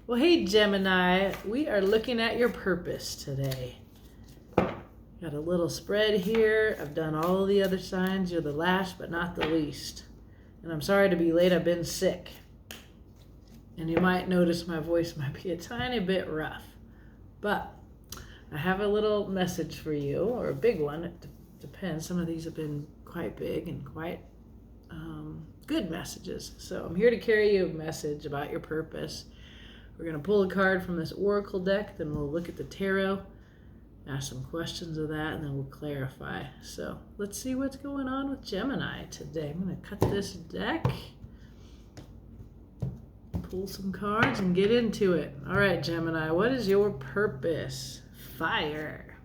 Well, hey Gemini, we are looking at your purpose today. Got a little spread here. I've done all the other signs. You're the last but not the least. And I'm sorry to be late. I've been sick. And you might notice my voice might be a tiny bit rough. But I have a little message for you, or a big one. It depends. Some of these have been quite big and quite good messages. So I'm here to carry you a message about your purpose. We're going to pull a card from this oracle deck, then we'll look at the tarot, ask some questions of that, and then we'll clarify. So let's see what's going on with Gemini today. I'm going to cut this deck, pull some cards, and get into it. All right, Gemini, what is your purpose? Fire.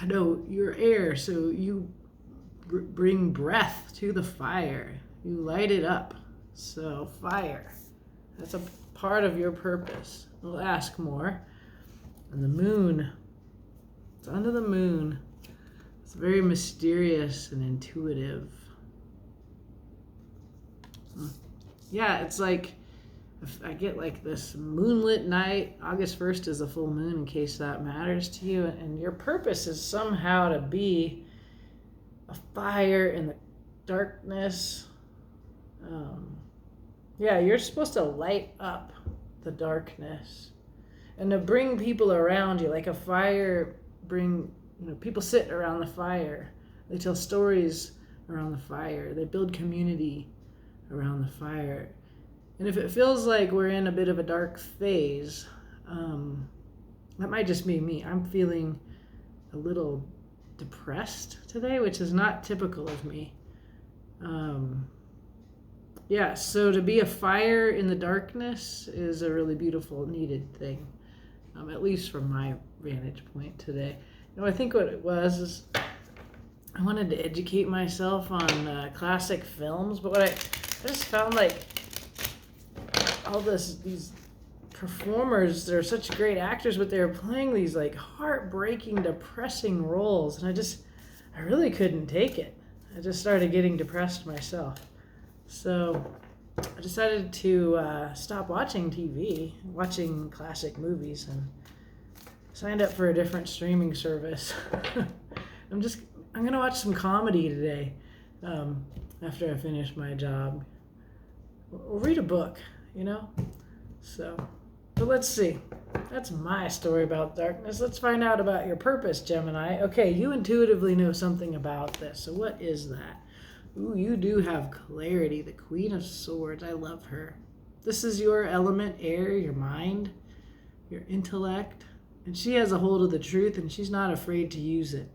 I know you're air, so you bring breath to the fire. You light it up. So fire. That's a part of your purpose. We'll ask more. And the moon. It's under the moon. It's very mysterious and intuitive. Yeah, it's like I get like this moonlit night. August 1st is a full moon, in case that matters to you. And your purpose is somehow to be a fire in the darkness. Yeah, you're supposed to light up the darkness and to bring people around you, like a fire. People sit around the fire. They tell stories around the fire. They build community around the fire. And if it feels like we're in a bit of a dark phase, that might just be me. I'm feeling a little depressed today, which is not typical of me. Yeah, so to be a fire in the darkness is a really beautiful, needed thing, at least from my vantage point today. I think what it was is I wanted to educate myself on classic films, but what I just found, like, all these performers, they're such great actors, but they're playing these like heartbreaking, depressing roles, and I really couldn't take it. I just started getting depressed myself. So I decided to stop watching TV, watching classic movies, and signed up for a different streaming service. I'm gonna watch some comedy today after I finish my job. Or read a book, But let's see. That's my story about darkness. Let's find out about your purpose, Gemini. Okay, you intuitively know something about this. So what is that? Ooh, you do have clarity. The Queen of Swords. I love her. This is your element, air, your mind, your intellect. And she has a hold of the truth, and she's not afraid to use it.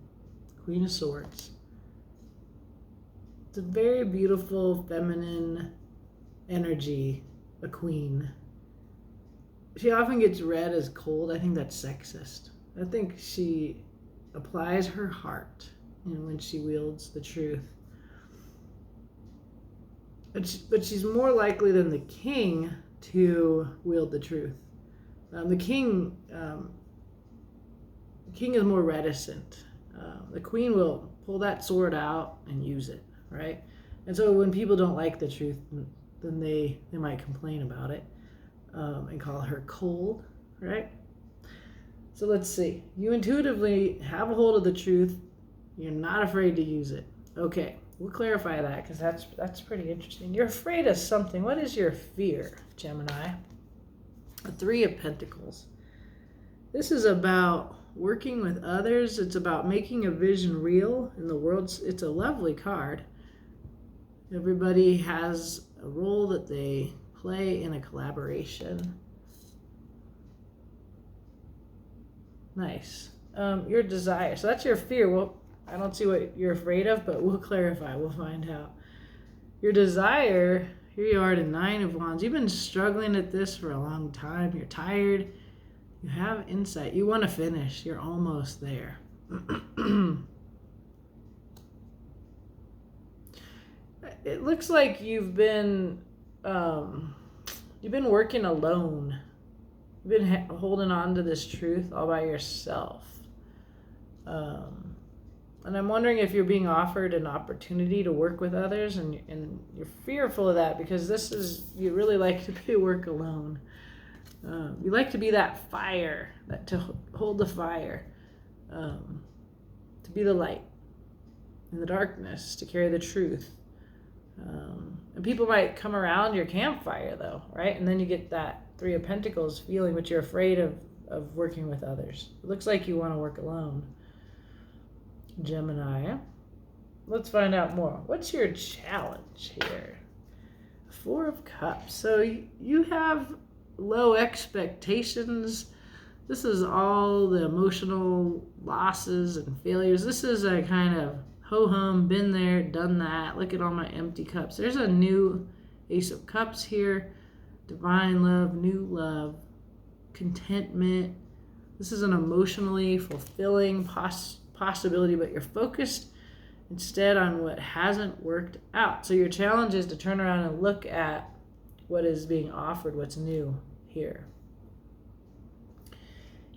Queen of Swords. It's a very beautiful, feminine energy, a queen. She often gets read as cold. I think that's sexist. I think she applies her heart when she wields the truth. But she's more likely than the king to wield the truth. The king is more reticent. The queen will pull that sword out and use it, right? And so when people don't like the truth, then they might complain about it and call her cold, right? So let's see. You intuitively have a hold of the truth. You're not afraid to use it. Okay, we'll clarify that because that's pretty interesting. You're afraid of something. What is your fear, Gemini? The Three of Pentacles. This is about working with others. It's about making a vision real in the world. It's a lovely card. Everybody has a role that they play in a collaboration. Nice. Your desire. So that's your fear. Well, I don't see what you're afraid of, but we'll clarify. We'll find out. Your desire, here you are at a Nine of Wands. You've been struggling at this for a long time. You're tired. You have insight. You want to finish. You're almost there. It looks like you've been working alone. You've been holding on to this truth all by yourself. And I'm wondering if you're being offered an opportunity to work with others, and you're fearful of that because you really like to work alone. You like to be that fire, to hold the fire, to be the light in the darkness, to carry the truth. And people might come around your campfire though, right? And then you get that Three of Pentacles feeling, but you're afraid of working with others. It looks like you want to work alone. Gemini. Let's find out more. What's your challenge here? Four of Cups. So you have low expectations. This is all the emotional losses and failures. This is a kind of ho-hum, been there, done that. Look at all my empty cups. There's a new Ace of Cups here. Divine love, new love, contentment. This is an emotionally fulfilling possibility, but you're focused instead on what hasn't worked out. So your challenge is to turn around and look at what is being offered, what's new here.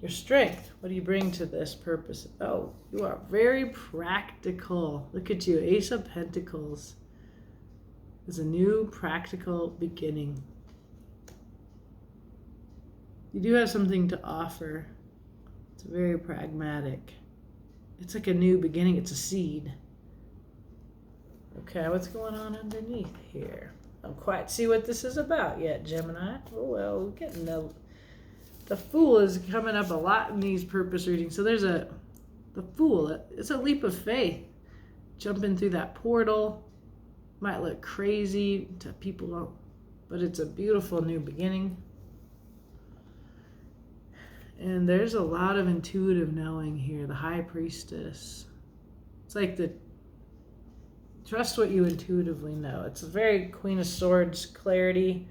Your strength, what do you bring to this purpose? Oh, you are very practical. Look at you, Ace of Pentacles. It's a new practical beginning. You do have something to offer. It's very pragmatic. It's like a new beginning. It's a seed. Okay, what's going on underneath here? I don't quite see what this is about yet, Gemini. Oh, well, we're getting the Fool is coming up a lot in these purpose readings. So there's the Fool. It's a leap of faith. Jumping through that portal. Might look crazy to people, but it's a beautiful new beginning. And there's a lot of intuitive knowing here. The High Priestess. It's like trust what you intuitively know. It's a very Queen of Swords clarity.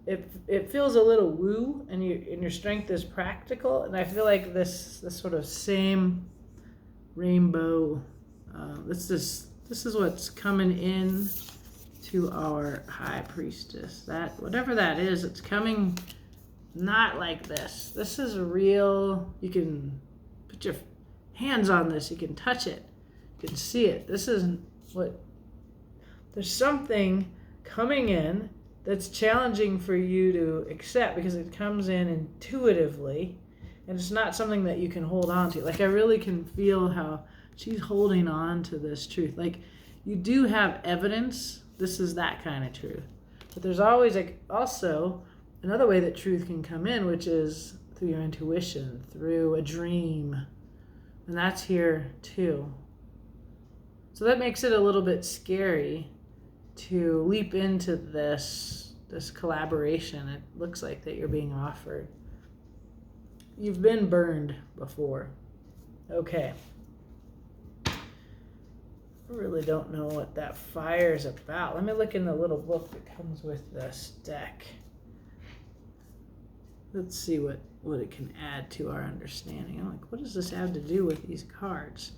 It feels a little woo, and your strength is practical. And I feel like this sort of same rainbow. This is what's coming in to our High Priestess. That whatever that is, it's coming. Not like this. This is real. You can put your hands on this. You can touch it. You can see it. This isn't what... There's something coming in that's challenging for you to accept because it comes in intuitively, and it's not something that you can hold on to. Like, I really can feel how she's holding on to this truth. Like, you do have evidence. This is that kind of truth. But there's always also another way that truth can come in, which is through your intuition, through a dream. And that's here too. So that makes it a little bit scary to leap into this collaboration. It looks like that you're being offered. You've been burned before. Okay. I really don't know what that fire is about. Let me look in the little book that comes with this deck. Let's see what it can add to our understanding. I'm like, what does this have to do with these cards?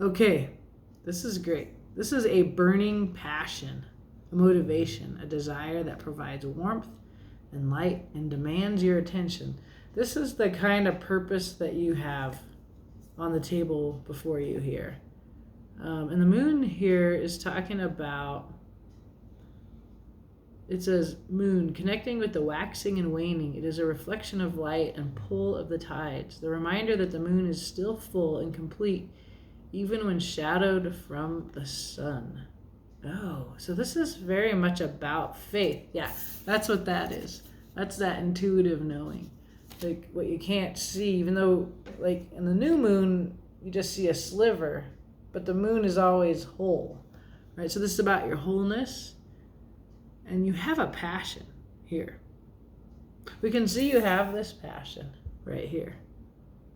Okay, this is great. This is a burning passion, a motivation, a desire that provides warmth and light and demands your attention. This is the kind of purpose that you have on the table before you here. And the moon here is talking about, it says, moon, connecting with the waxing and waning. It is a reflection of light and pull of the tides. The reminder that the moon is still full and complete, even when shadowed from the sun. Oh, so this is very much about faith. Yeah, that's what that is. That's that intuitive knowing. Like what you can't see, even though like in the new moon, you just see a sliver, but the moon is always whole, right? So this is about your wholeness. And you have a passion here. We can see you have this passion right here.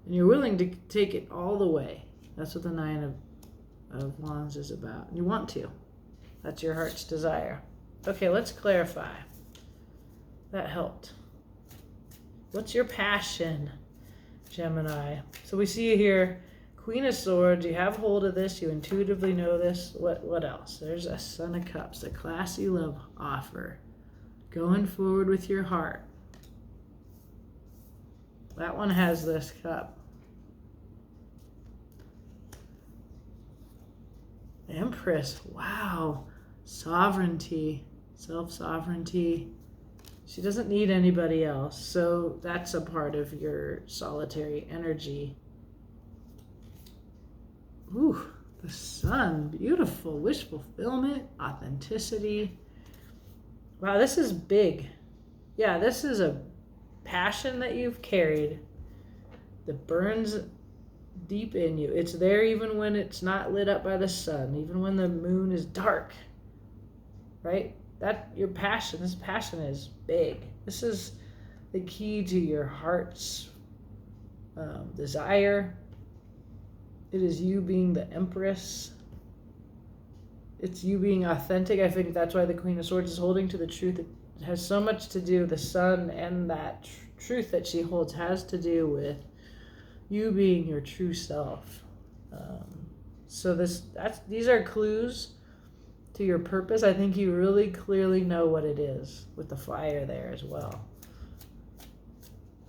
And you're willing to take it all the way. That's what the Nine of Wands is about. And you want to. That's your heart's desire. Okay, let's clarify. That helped. What's your passion, Gemini? So we see you here, Queen of Swords. You have hold of this. You intuitively know this. What else? There's a Son of Cups, a classy love offer. Going forward with your heart. That one has this cup. Empress. Wow. Sovereignty. Self-sovereignty. She doesn't need anybody else. So that's a part of your solitary energy. Ooh, the sun. Beautiful. Wish fulfillment. Authenticity. Wow, this is big. Yeah, this is a passion that you've carried that burns deep in you. It's there even when it's not lit up by the sun, even when the moon is dark, right? That your passion, this passion is big. This is the key to your heart's desire. It is you being the Empress. It's you being authentic. I think that's why the Queen of Swords is holding to the truth. It has so much to do, the sun and that truth that she holds has to do with you being your true self. So these are clues to your purpose. I think you really clearly know what it is with the fire there as well.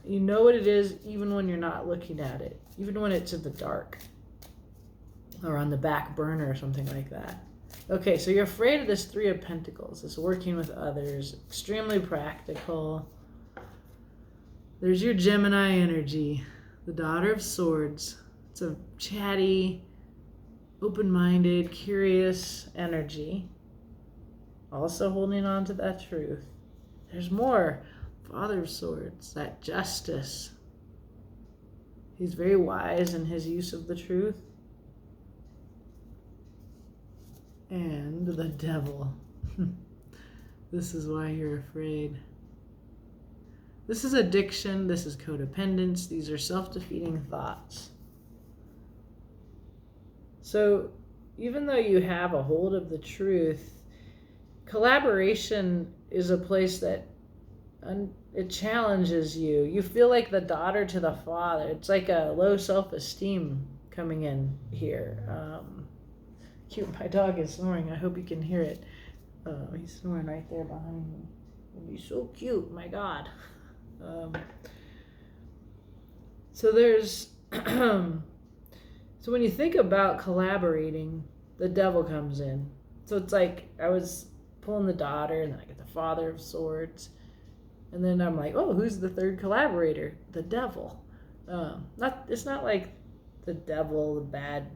You know what it is even when you're not looking at it, even when it's in the dark or on the back burner or something like that. Okay, so you're afraid of this Three of Pentacles, this working with others, extremely practical. There's your Gemini energy, the Daughter of Swords. It's a chatty, open-minded, curious energy. Also holding on to that truth. There's more. Father of Swords, that justice. He's very wise in his use of the truth. And the Devil. This is why you're afraid. This is addiction. This is codependence. These are self-defeating thoughts. So even though you have a hold of the truth, collaboration is a place that it challenges you. You feel like the daughter to the father. It's like a low self-esteem coming in here. Cute, my dog is snoring. I hope you can hear it. He's snoring right there behind me. He's so cute, my God. So there's so when you think about collaborating, the Devil comes in. So it's like I was pulling the daughter, and then I get the Father of Swords, and then I'm like, oh, who's the third collaborator? The Devil. It's not like the devil, the bad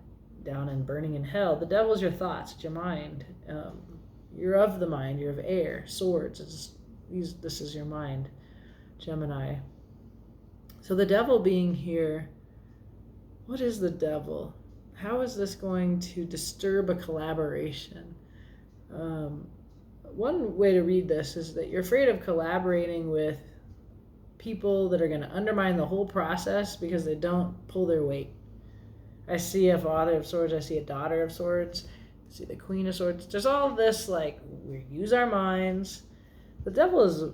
down and burning in hell. The devil's your thoughts, it's your mind. You're of the mind, you're of air, swords. This is your mind, Gemini. So the devil being here, what is the devil? How is this going to disturb a collaboration? One way to read this is that you're afraid of collaborating with people that are going to undermine the whole process because they don't pull their weight. I see a Father of Swords, I see a Daughter of Swords, I see the Queen of Swords. There's all this, like, we use our minds. The devil is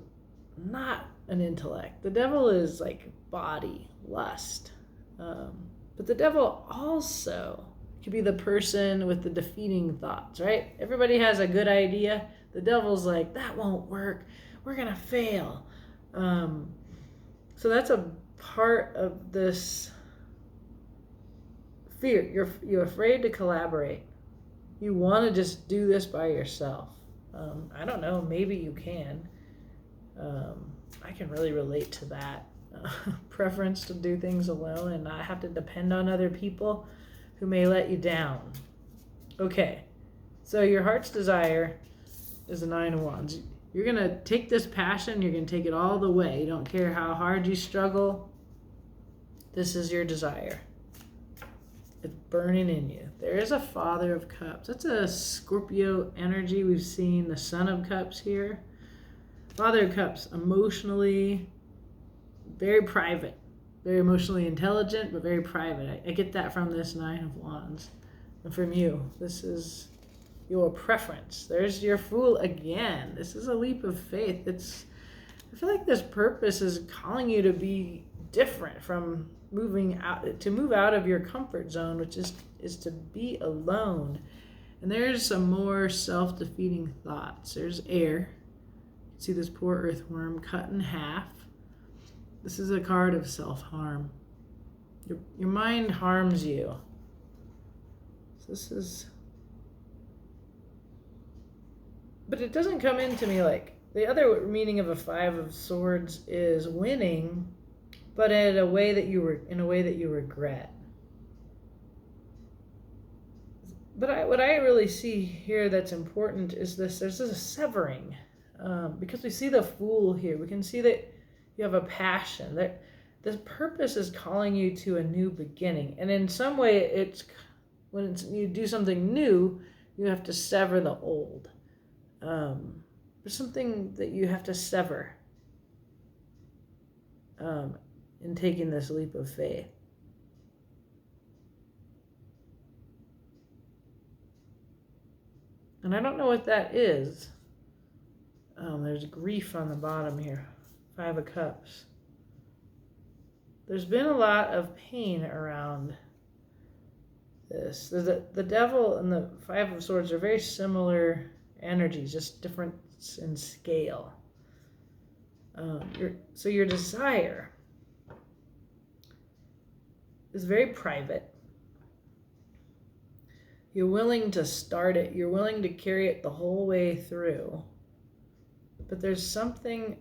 not an intellect. The devil is like body, lust. But the devil also could be the person with the defeating thoughts, right? Everybody has a good idea. The devil's like, that won't work. We're going to fail. So that's a part of this fear. You're afraid to collaborate. You want to just do this by yourself. I don't know, maybe you can. I can really relate to that preference to do things alone and not have to depend on other people who may let you down. Okay, so your heart's desire is the Nine of Wands. You're going to take this passion, you're going to take it all the way. You don't care how hard you struggle. This is your desire. It's burning in you. There is a Father of Cups. That's a Scorpio energy. We've seen the Son of Cups here. Father of Cups, emotionally very private, very emotionally intelligent, but very private. I get that from this Nine of Wands. And from you, this is your preference. There's your Fool again. This is a leap of faith. I feel like this purpose is calling you to be different, from move out of your comfort zone, which is to be alone. And there's some more self-defeating thoughts. There's air. You can see this poor earthworm cut in half. This is a card of self-harm. Your mind harms you. So this is but it doesn't come into me like the other meaning of a 5 of Swords is winning, but in a way that you regret. But what I really see here that's important is this: there's a severing, because we see the Fool here. We can see that you have a passion, that this purpose is calling you to a new beginning, and in some way, you do something new, you have to sever the old. There's something that you have to sever in taking this leap of faith. And I don't know what that is. There's grief on the bottom here. 5 of Cups. There's been a lot of pain around this. The Devil and the 5 of Swords are very similar energies, just different in scale. So your desire is very private. You're willing to start it. You're willing to carry it the whole way through. But there's something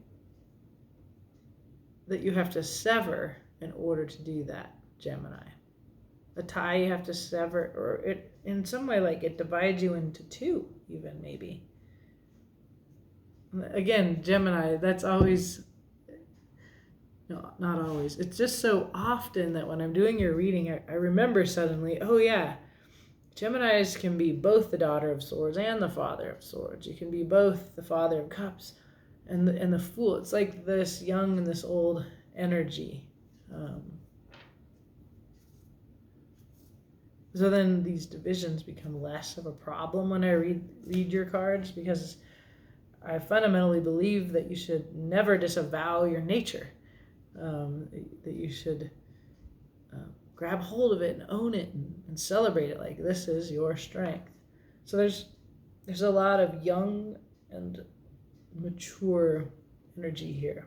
that you have to sever in order to do that, Gemini. A tie you have to sever, or it in some way, like it divides you into 2, even maybe. Again, Gemini, that's always, no, not always. It's just so often that when I'm doing your reading, I remember suddenly, oh yeah, Geminis can be both the Daughter of Swords and the Father of Swords. You can be both the Father of Cups and the Fool. It's like this young and this old energy. So then these divisions become less of a problem when I read your cards, because I fundamentally believe that you should never disavow your nature, that you should grab hold of it and own it and celebrate it like this is your strength. So there's a lot of young and mature energy here.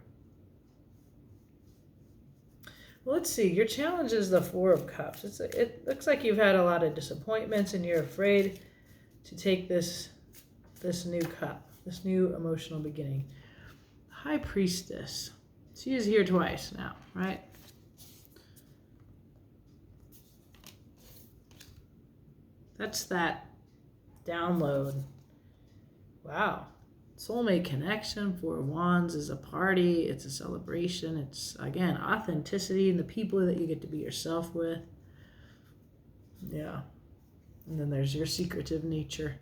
Well, let's see. Your challenge is the 4 of Cups. It looks like you've had a lot of disappointments and you're afraid to take this new cup, this new emotional beginning. High Priestess. She is here twice now, right? That's that download. Wow. Soulmate connection. 4 of Wands is a party. It's a celebration. It's, again, authenticity and the people that you get to be yourself with. Yeah. And then there's your secretive nature.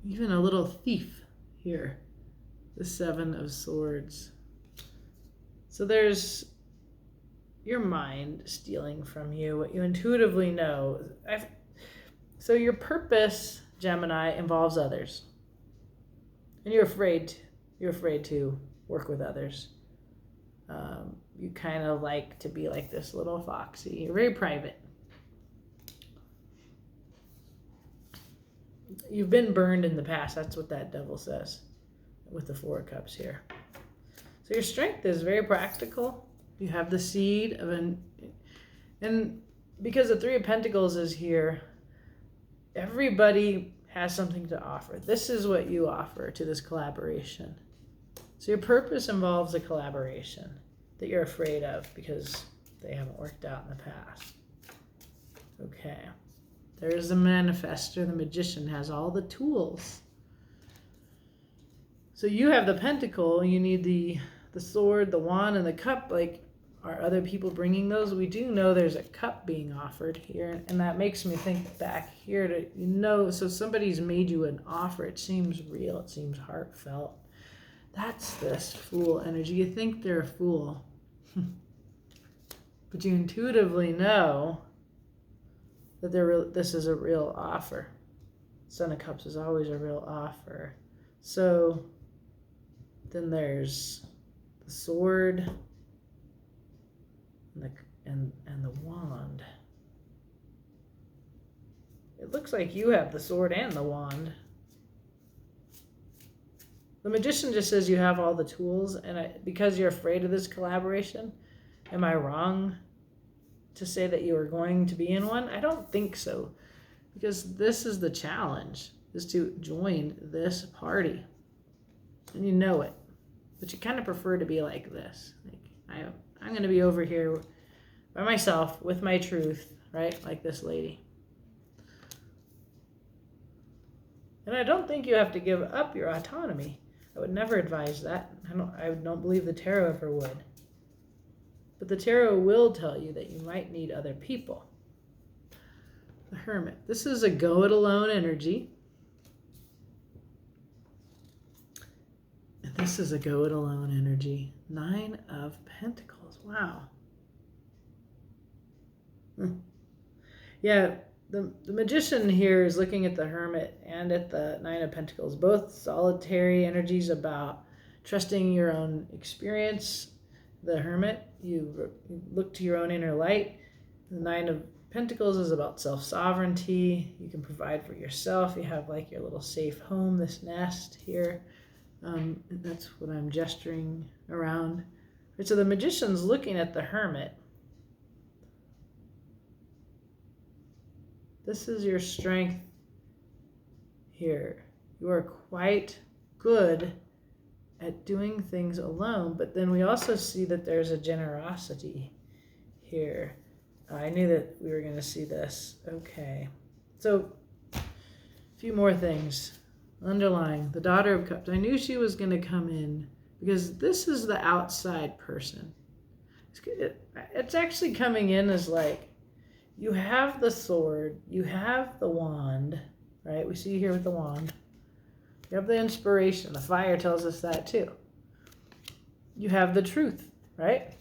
Even a little thief here. The 7 of Swords. So there's your mind stealing from you, what you intuitively know. So your purpose, Gemini, involves others. And you're afraid to work with others. You kind of like to be like this little foxy. You're very private. You've been burned in the past. That's what that Devil says with the 4 of Cups here. So your strength is very practical. You have the seed of and because the 3 of Pentacles is here, everybody has something to offer. This is what you offer to this collaboration. So your purpose involves a collaboration that you're afraid of because they haven't worked out in the past. Okay. There's the Manifestor. The Magician has all the tools. So you have the Pentacle. You need the Sword, the Wand, and the Cup. Like, are other people bringing those? We do know there's a cup being offered here, and that makes me think back here to, so somebody's made you an offer. It seems real. It seems heartfelt. That's this Fool energy. You think they're a fool, but you intuitively know that this is a real offer. Son of Cups is always a real offer. So then there's the Sword and the Wand. It looks like you have the Sword and the Wand. The Magician just says you have all the tools, and because you're afraid of this collaboration, am I wrong to say that you are going to be in one? I don't think so, because this is the challenge. is to join this party. And you know it. But you kind of prefer to be like this. Like, I'm going to be over here by myself with my truth, right? Like this lady. And I don't think you have to give up your autonomy. I would never advise that. I don't believe the tarot ever would. But the tarot will tell you that you might need other people. The Hermit. This is a go it alone energy. And this is a go it alone energy. 9 of Pentacles. Wow. Yeah, the Magician here is looking at the Hermit and at the 9 of Pentacles. Both solitary energies about trusting your own experience. The Hermit, you look to your own inner light. The 9 of Pentacles is about self-sovereignty. You can provide for yourself. You have like your little safe home, this nest here. That's what I'm gesturing around. Right, so the Magician's looking at the Hermit. This is your strength here. You are quite good at doing things alone, but then we also see that there's a generosity here. I knew that we were going to see this. Okay. So, a few more things. Underlying, the Daughter of Cups. I knew she was going to come in because this is the outside person. It's actually coming in as like, you have the sword, you have the wand, right? We see here with the wand. You have the inspiration. The fire tells us that too. You have the truth, right?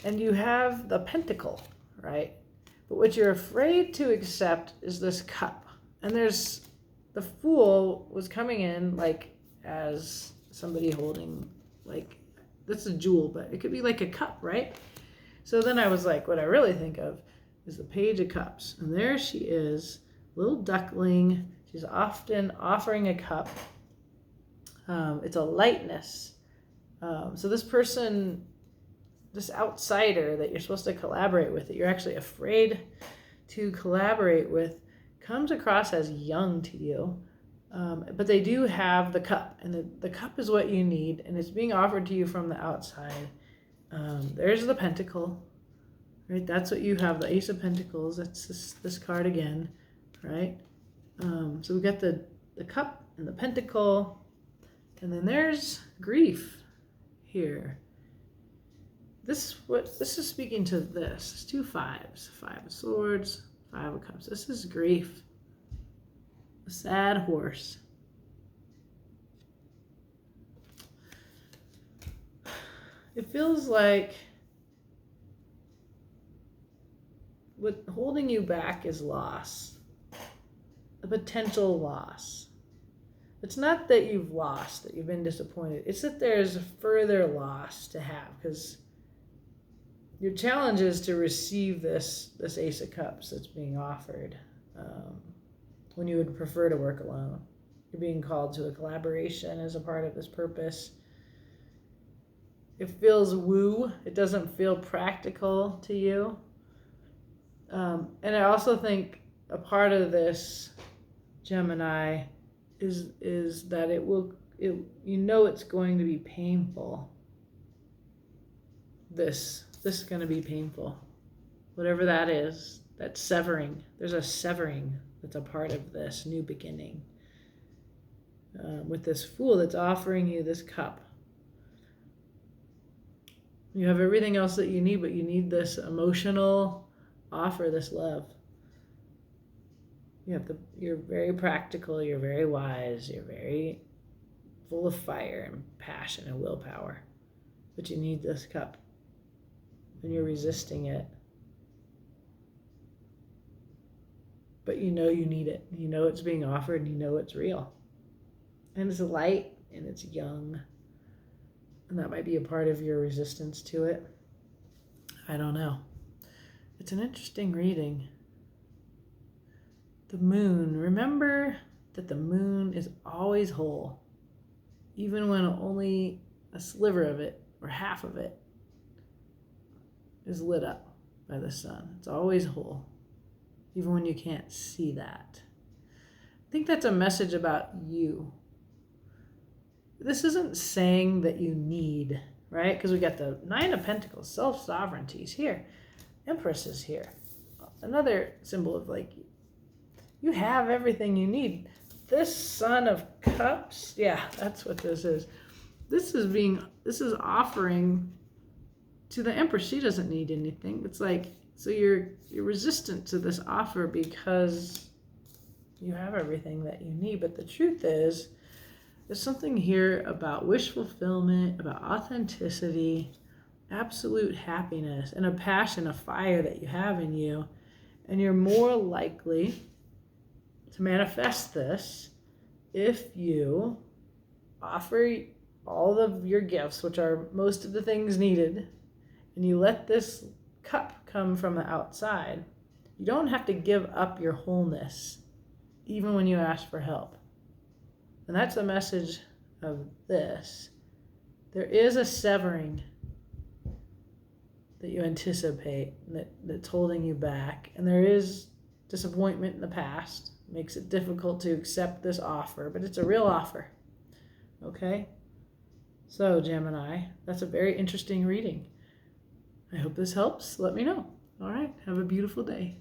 And you have the pentacle, right? But what you're afraid to accept is this cup. And there's the Fool was coming in like as somebody holding like, that's a jewel, but it could be like a cup, right? So then I was like, what I really think of is the Page of Cups. And there she is, little duckling. She's often offering a cup. It's a lightness. So this person, this outsider that you're supposed to collaborate with, that you're actually afraid to collaborate with, comes across as young to you. But they do have the cup. And the cup is what you need. And it's being offered to you from the outside. There's the Pentacle. Right, that's what you have, the Ace of Pentacles. That's this card again, right? So we got the cup and the pentacle, and then there's grief here. This is speaking to this. It's 2 5s, 5 of Swords, 5 of Cups. This is grief. A sad horse. It feels like what holding you back is loss, a potential loss. It's not that you've lost, that you've been disappointed. It's that there's a further loss to have, because your challenge is to receive this Ace of Cups that's being offered when you would prefer to work alone. You're being called to a collaboration as a part of this purpose. It feels woo. It doesn't feel practical to you. And I also think a part of this, Gemini, is that it's going to be painful. This is going to be painful. Whatever that is, that severing. There's a severing that's a part of this new beginning. With this Fool that's offering you this cup. You have everything else that you need, but you need this emotional offer, this love. You're very practical, you're very wise, you're very full of fire and passion and willpower. But you need this cup. And you're resisting it. But you know you need it. You know it's being offered and you know it's real. And it's light and it's young. And that might be a part of your resistance to it. I don't know. It's an interesting reading. The Moon. Remember that the moon is always whole. Even when only a sliver of it or half of it is lit up by the sun. It's always whole. Even when you can't see that. think that's a message about you. This isn't saying that you need, right? Because we got the Nine of Pentacles, self-sovereignty is here. Empress is here. Another symbol of like, you have everything you need. This Son of Cups, yeah, that's what this is. This is offering to the Empress. She doesn't need anything. It's like, so you're resistant to this offer because you have everything that you need. But the truth is, there's something here about wish fulfillment, about authenticity, absolute happiness, and a passion, a fire that you have in you. And you're more likely to manifest this if you offer all of your gifts, which are most of the things needed, and you let this cup come from the outside. You don't have to give up your wholeness, even when you ask for help. And that's the message of this. There is a severing that you anticipate that's holding you back. And there is disappointment in the past. It makes it difficult to accept this offer, but it's a real offer. Okay? So, Gemini, that's a very interesting reading. I hope this helps. Let me know. All right. Have a beautiful day.